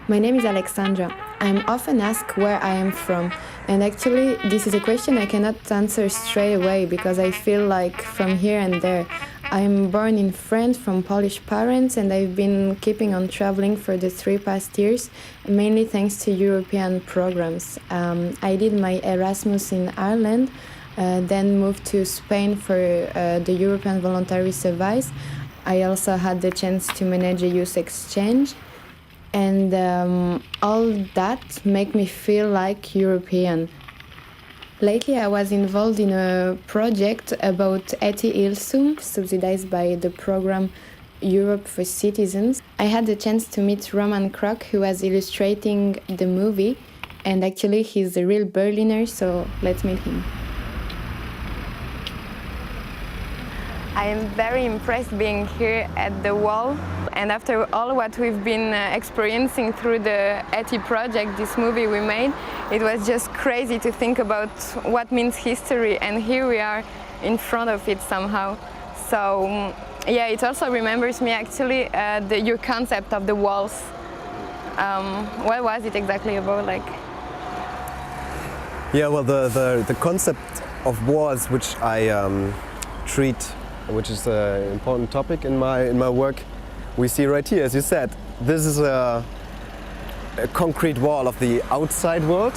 My name is Alexandra. I'm often asked where I am from, and actually this is a question I cannot answer straight away because I feel like from here and there. I'm born in France from Polish parents, and I've been keeping on traveling for the 3 past years, mainly thanks to European programs. I did my Erasmus in Ireland, then moved to Spain for the European Voluntary Service. I also had the chance to manage a youth exchange. And all that make me feel like European. Lately I was involved in a project about Eti Ilsum, subsidized by the program Europe for Citizens. I had the chance to meet Roman Krok, who was illustrating the movie, and actually he's a real Berliner, so let's meet him. I am very impressed being here at the wall, and after all what we've been experiencing through the Eti project, this movie we made, it was just crazy to think about what means history, and here we are in front of it somehow. So yeah, it also remembers me actually your concept of the walls. What was it exactly about? Yeah, well, the concept of walls, which I treat, which is an important topic in my work, we see right here, as you said. This is a concrete wall of the outside world,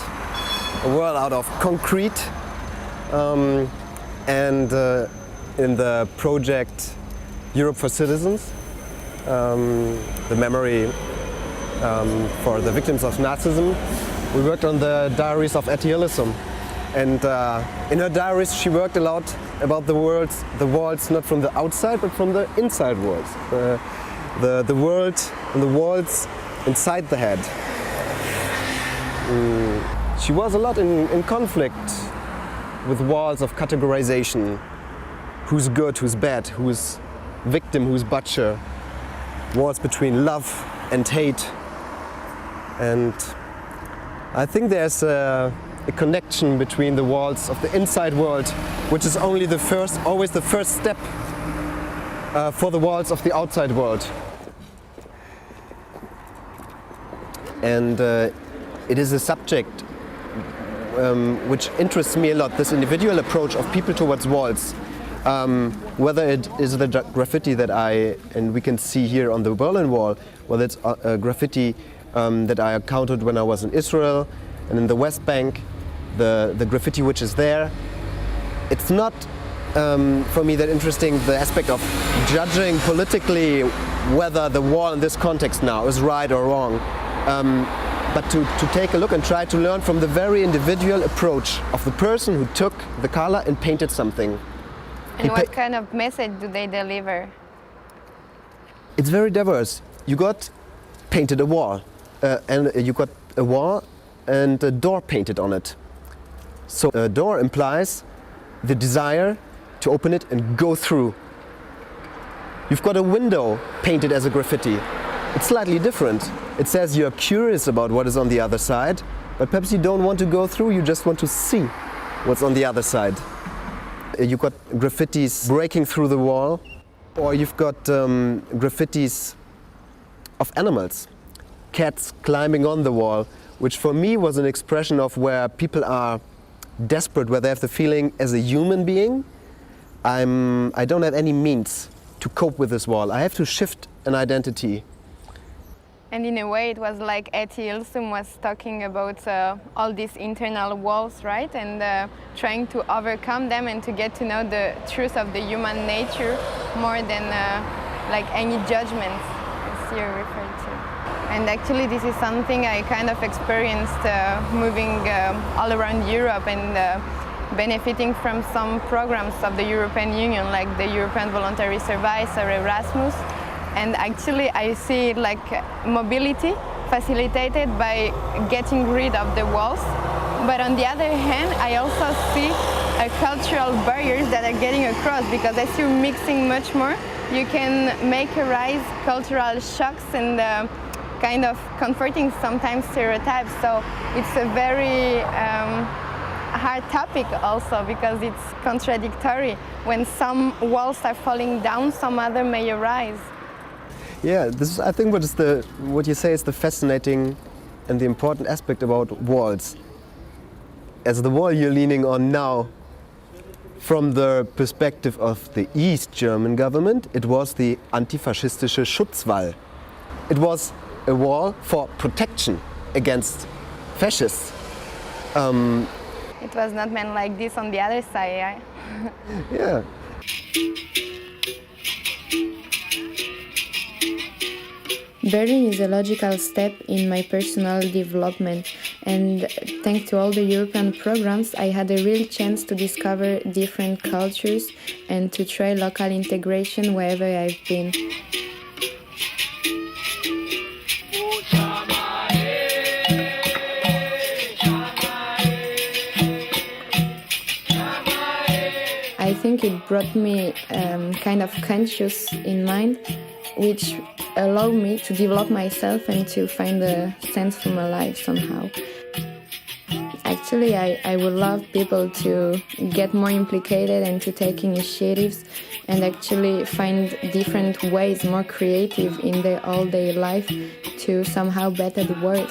a world out of concrete. And in the project Europe for Citizens, the memory for the victims of Nazism, we worked on the diaries of Eti Ilsum. And in her diaries she worked a lot about the walls not from the outside but from the inside walls. The world and the walls inside the head. She was a lot in conflict with walls of categorization. Who's good, who's bad, who's victim, who's butcher. Walls between love and hate. And I think there's a connection between the walls of the inside world, which is always the first step for the walls of the outside world. And it is a subject which interests me a lot, this individual approach of people towards walls. Whether it is the graffiti that and we can see here on the Berlin Wall, whether it's a graffiti that I encountered when I was in Israel and in the West Bank, the graffiti which is there. It's not for me that interesting, the aspect of judging politically whether the wall in this context now is right or wrong, but to take a look and try to learn from the very individual approach of the person who took the color and painted something. And what kind of message do they deliver? It's very diverse. You got painted a wall, and you got a wall and a door painted on it. So a door implies the desire to open it and go through. You've got a window painted as a graffiti. It's slightly different. It says you're curious about what is on the other side, but perhaps you don't want to go through, you just want to see what's on the other side. You've got graffitis breaking through the wall, or you've got graffitis of animals, cats climbing on the wall, which for me was an expression of where people are desperate, where they have the feeling as a human being, I don't have any means to cope with this wall. I have to shift an identity. And in a way it was like Eti Ilsum was talking about all these internal walls, right? And trying to overcome them and to get to know the truth of the human nature more than like any judgments, as you referred to. And actually this is something I kind of experienced moving all around Europe and benefiting from some programs of the European Union, like the European Voluntary Service or Erasmus. And actually I see it like mobility facilitated by getting rid of the walls. But on the other hand, I also see cultural barriers that are getting across, because as you're mixing much more, you can make arise cultural shocks and kind of comforting sometimes stereotypes. So it's a very hard topic also, because it's contradictory. When some walls are falling down, some other may arise. Yeah, this is, I think, what you say is the fascinating and the important aspect about walls. As the wall you're leaning on now, from the perspective of the East German government, it was the antifaschistische Schutzwall. It was a wall for protection against fascists. It was not meant like this on the other side, yeah? Yeah. Berlin is a logical step in my personal development, and thanks to all the European programs, I had a real chance to discover different cultures and to try local integration wherever I've been. I think it brought me kind of conscious in mind, which allowed me to develop myself and to find a sense for my life somehow. Actually, I would love people to get more implicated and to take initiatives and actually find different ways, more creative in their all-day life to somehow better the world.